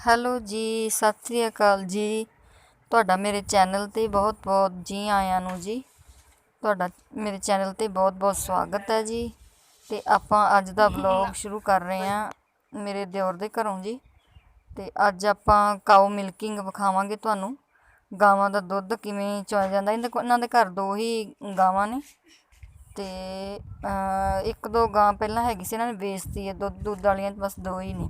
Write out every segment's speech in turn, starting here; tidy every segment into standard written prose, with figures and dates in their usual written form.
Hello ਜੀ, ਸਤਿ ਸ੍ਰੀ ਅਕਾਲ ਜੀ। ਤੁਹਾਡਾ ਮੇਰੇ ਚੈਨਲ 'ਤੇ ਬਹੁਤ-ਬਹੁਤ ਜੀ ਆਇਆਂ ਨੂੰ ਜੀ। ਤੁਹਾਡਾ ਮੇਰੇ ਚੈਨਲ 'ਤੇ ਬਹੁਤ-ਬਹੁਤ ਸਵਾਗਤ ਹੈ ਜੀ। ਅਤੇ ਆਪਾਂ ਅੱਜ ਦਾ ਵਲੌਗ ਸ਼ੁਰੂ ਕਰ ਰਹੇ ਹਾਂ ਮੇਰੇ ਦਿਓਰ ਦੇ ਘਰੋਂ ਜੀ। ਅਤੇ ਅੱਜ ਆਪਾਂ ਕਾਓ ਮਿਲਕਿੰਗ ਵਿਖਾਵਾਂਗੇ ਤੁਹਾਨੂੰ, ਗਾਵਾਂ ਦਾ ਦੁੱਧ ਕਿਵੇਂ ਚੋਇਆ ਜਾਂਦਾ। ਇਹਨਾਂ ਦੇ ਘਰ 2 ਹੀ ਗਾਵਾਂ ਨੇ ਅਤੇ 1-2 ਗਾਂ ਪਹਿਲਾਂ ਹੈਗੀ ਸੀ, ਇਹਨਾਂ ਨੇ ਵੇਚਤੀ ਹੈ। ਦੁੱਧ ਵਾਲੀਆਂ ਬਸ 2 ਹੀ ਨੇ।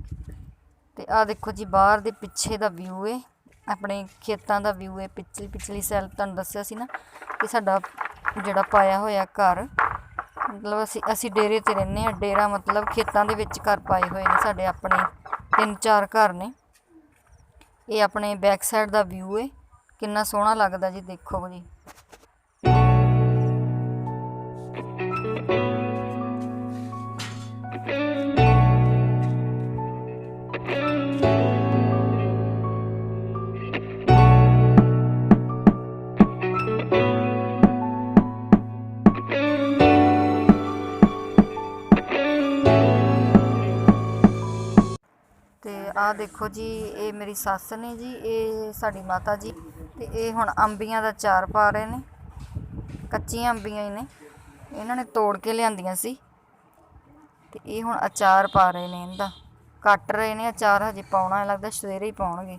ਅਤੇ ਆਹ ਦੇਖੋ ਜੀ, ਬਾਹਰ ਦੇ ਪਿੱਛੇ ਦਾ ਵਿਊ ਹੈ, ਆਪਣੇ ਖੇਤਾਂ ਦਾ ਵਿਊ ਹੈ। ਪਿਛਲੀ ਸਾਲ ਤੁਹਾਨੂੰ ਦੱਸਿਆ ਸੀ ਨਾ ਕਿ ਸਾਡਾ ਜਿਹੜਾ ਪਾਇਆ ਹੋਇਆ ਘਰ, ਮਤਲਬ ਅਸੀਂ ਡੇਰੇ 'ਤੇ ਰਹਿੰਦੇ ਹਾਂ। ਡੇਰਾ ਮਤਲਬ ਖੇਤਾਂ ਦੇ ਵਿੱਚ ਘਰ ਪਾਏ ਹੋਏ ਨੇ ਸਾਡੇ। ਆਪਣੇ 3-4 ਘਰ ਨੇ। ਇਹ ਆਪਣੇ ਬੈਕ ਸਾਈਡ ਦਾ ਵਿਊ ਹੈ, ਕਿੰਨਾ ਸੋਹਣਾ ਲੱਗਦਾ ਜੀ। ਦੇਖੋ ਜੀ, ਤੇ ਆਹ ਦੇਖੋ ਜੀ, ਇਹ ਮੇਰੀ ਸੱਸ ਨੇ ਜੀ, ਇਹ ਸਾਡੀ ਮਾਤਾ ਜੀ। ਤੇ ਇਹ ਹੁਣ ਅੰਬੀਆਂ ਦਾ ਅਚਾਰ ਪਾ ਰਹੇ ਨੇ। ਕੱਚੀਆਂ ਅੰਬੀਆਂ ਹੀ ਨੇ, ਇਹਨਾਂ ਨੇ ਤੋੜ ਕੇ ਲਿਆਂਦੀਆਂ ਸੀ। ਤੇ ਇਹ ਹੁਣ ਅਚਾਰ ਪਾ ਰਹੇ ਨੇ, ਇਹਦਾ ਕੱਟ ਰਹੇ ਨੇ। ਅਚਾਰ ਹਜੇ ਪਾਉਣਾ, ਲੱਗਦਾ ਸਵੇਰੇ ਹੀ ਪਾਉਣਗੇ।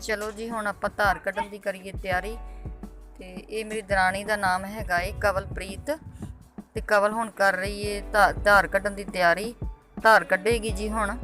ਚਲੋ ਜੀ, ਹੁਣ ਆਪਾਂ ਧਾਰ ਕੱਢਣ ਦੀ ਕਰੀਏ ਤਿਆਰੀ। ਤੇ ਇਹ ਮੇਰੀ ਦਰਾਣੀ ਦਾ ਨਾਮ ਹੈਗਾ ਏ ਕਵਲਪ੍ਰੀਤ। ਤੇ ਕਵਲ ਹੁਣ ਕਰ ਰਹੀ ਏ ਧਾਰ ਕੱਢਣ ਦੀ ਤਿਆਰੀ। ਧਾਰ ਕੱਢੇਗੀ ਜੀ ਹੁਣ।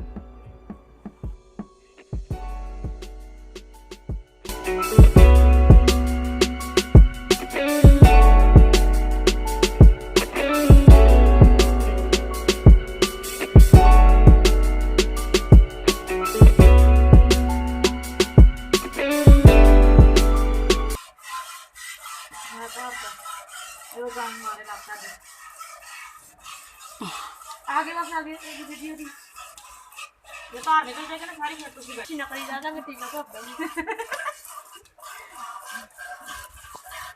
आगे बस आगे एक वीडियो दी ये बाहर निकल जाएगा ना सारी। मैं तुझे बैठी ना करी ज्यादा मैं टीका को अपनी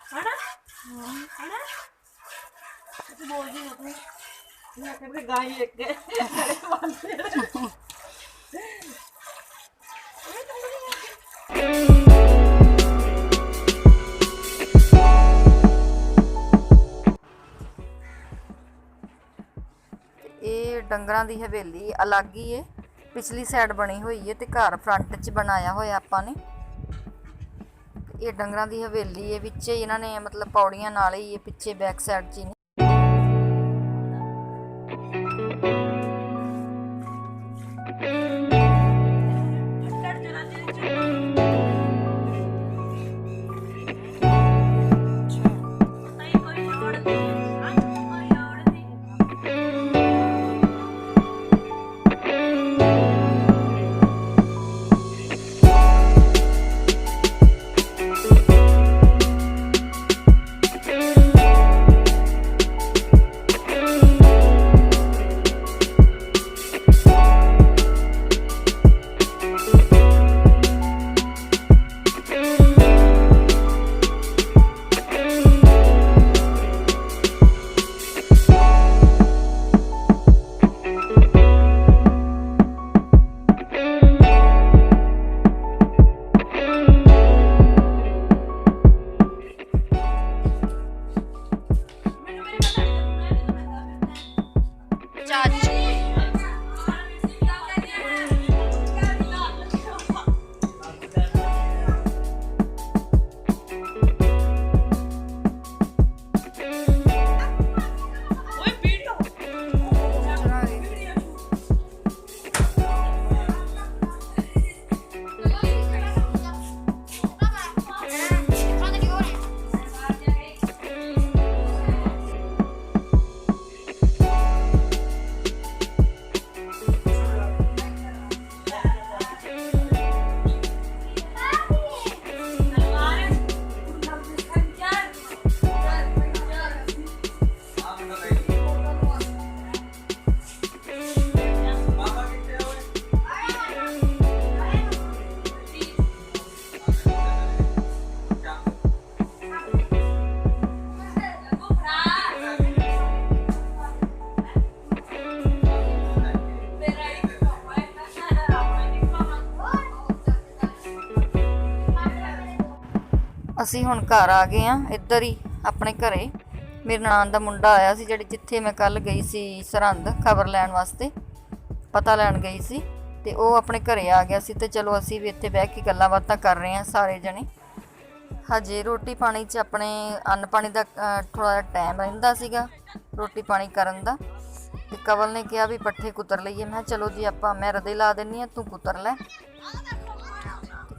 है ना तू बोल दी तू मैं कहते गाय लेके ਇਹ ਡੰਗਰਾਂ ਦੀ ਹਵੇਲੀ ਅਲੱਗ ਹੀ ਏ, ਪਿਛਲੀ ਸਾਈਡ ਬਣੀ ਹੋਈ ਏ ਤੇ ਘਰ ਫਰੰਟ 'ਚ ਬਣਾਇਆ ਹੋਇਆ ਆਪਾਂ ਨੇ। ਇਹ ਡੰਗਰਾਂ ਦੀ ਹਵੇਲੀ ਏ, ਵਿੱਚ ਹੀ ਇਹਨਾਂ ਨੇ ਮਤਲਬ ਪੌੜੀਆਂ ਨਾਲ ਹੀ ਇਹ ਪਿੱਛੇ ਬੈਕ ਸਾਈਡ 'ਚ ਹੀ ਨੇ। ਅਸੀਂ ਹੁਣ घर आ गए हाँ, इधर ही अपने घरे। मेरे ननान का मुंडा आया सी, जिथे मैं कल गई सी सरहंद खबर लैन वास्ते, पता लैन गई सी, ते वो अपने घरे आ गया सी। ते चलो असी भी इत्थे बह के गल्लां बातां कर रहे हैं सारे जने। हजे रोटी पानी च अपने अन्न पानी का थोड़ा जिहा टाइम रहिंदा सीगा रोटी पानी करन दा। ते कवल ने कहा भी पट्ठे कुतर लईए। मैं चलो जी आपां मैं रदे ला दिन्नी आं, तू कुतर लै।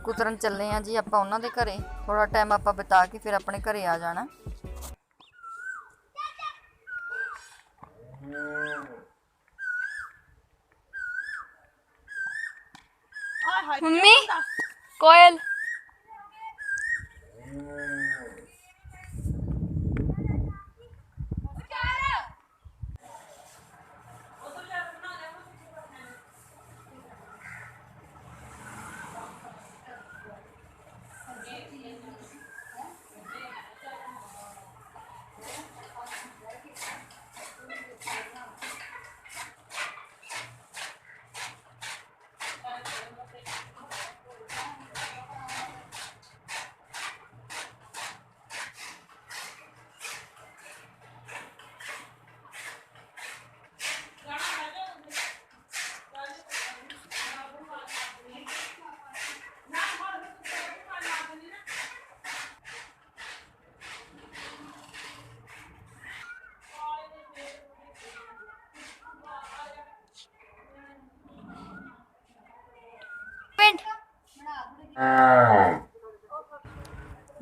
कुतरन चले हैं जी आपां उन्हां दे घरे। थोड़ा टाइम आपां बिता के फिर अपने घरे आ जाना। मम्मी कोयल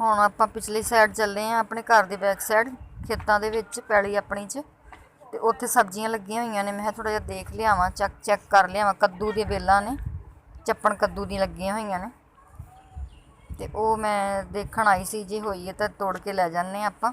ਹੁਣ ਆਪਾਂ ਪਿਛਲੀ ਸਾਈਡ ਚੱਲੇ ਆਂ, ਆਪਣੇ ਘਰ ਦੀ ਬੈਕ ਸਾਈਡ ਖੇਤਾਂ ਦੇ ਵਿੱਚ ਪੈਲੀ ਆਪਣੀ 'ਚ। ਤੇ ਉੱਥੇ ਸਬਜ਼ੀਆਂ ਲੱਗੀਆਂ ਹੋਈਆਂ ਨੇ। ਮੈਂ ਥੋੜਾ ਜਿਹਾ ਦੇਖ ਲਿਆਵਾਂ, ਚੈੱਕ ਕਰ ਲਿਆਵਾਂ। ਕੱਦੂ ਦੀਆਂ ਵੇਲਾਂ ਨੇ, ਚੱਪਣ ਕੱਦੂ ਦੀਆਂ ਲੱਗੀਆਂ ਹੋਈਆਂ ਨੇ। ਤੇ ਉਹ ਮੈਂ ਦੇਖਣ ਆਈ ਸੀ, ਜੇ ਹੋਈ ਹੈ ਤਾਂ ਤੋੜ ਕੇ ਲੈ ਜਾਂਦੇ ਹਾਂ ਆਪਾਂ।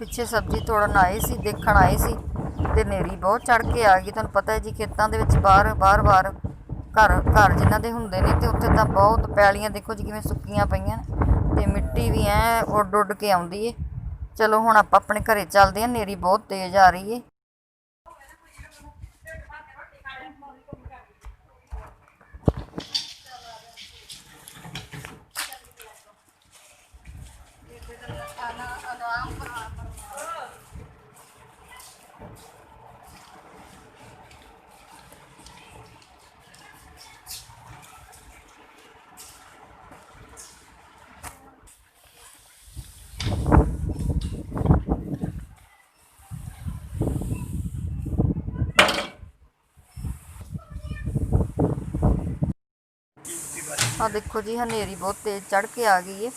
ਪਿੱਛੇ ਸਬਜ਼ੀ ਤੋੜਨ ਆਏ ਸੀ, ਦੇਖਣ ਆਏ ਸੀ, ਤੇ ਹਨੇਰੀ ਬਹੁਤ ਚੜ ਕੇ ਆ ਗਈ। ਤੁਹਾਨੂੰ ਪਤਾ ਹੈ ਜੀ, ਖੇਤਾਂ ਦੇ ਵਿੱਚ ਬਾਹਰ ਘਰ ਜਿਨ੍ਹਾਂ ਦੇ ਹੁੰਦੇ ਨੇ, ਤੇ ਉੱਥੇ ਤਾਂ ਬਹੁਤ ਪੈਲੀਆਂ ਦੇਖੋ ਜੀ ਕਿਵੇਂ ਸੁੱਕੀਆਂ ਪਈਆਂ ਨੇ, ਤੇ ਮਿੱਟੀ ਵੀ ਐ ਉੱਡ ਕੇ ਆਉਂਦੀ ਏ। ਚਲੋ ਹੁਣ ਆਪਾਂ ਆਪਣੇ ਘਰੇ ਚੱਲਦੇ ਹਾਂ, ਹਨੇਰੀ ਬਹੁਤ ਤੇਜ਼ ਆ ਰਹੀ ਏ। हाँ देखो जी, हनेरी बहुत तेज़ चढ़ के आ गई है।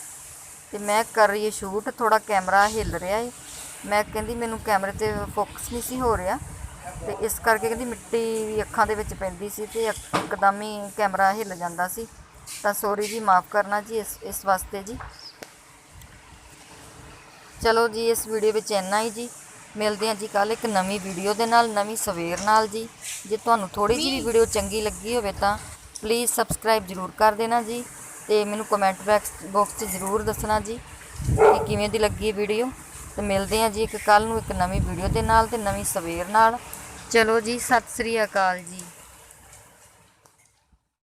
तो मैं कर रही है शूट, थोड़ा कैमरा हिल रहा है। मैं कहती मैनू कैमरे ते फोकस नहीं सी हो रहा, तो इस करके कहती मिट्टी भी अखां दे विच पैंदी सी, ते एकदम ही कैमरा हिल जांदा सी। तो सॉरी जी, माफ़ करना जी इस वास्ते जी। चलो जी, इस वीडियो में इन्ना ही जी। मिलते हैं जी कल एक नवी वीडियो के नाल, नवी सवेर नाल जी। जे तुहानू थोड़ी जी भी वीडियो चंगी लगी होवे तां प्लीज़ सबसक्राइब जरूर कर देना जी। तो मैनू कमेंट बॉक्स जरूर दसना जी कि किवें दी लगी वीडियो। तो मिलते हैं जी एक कल नूं एक नवी वीडियो के नाल ते नवी सवेर नाल। चलो जी, सत श्री अकाल जी।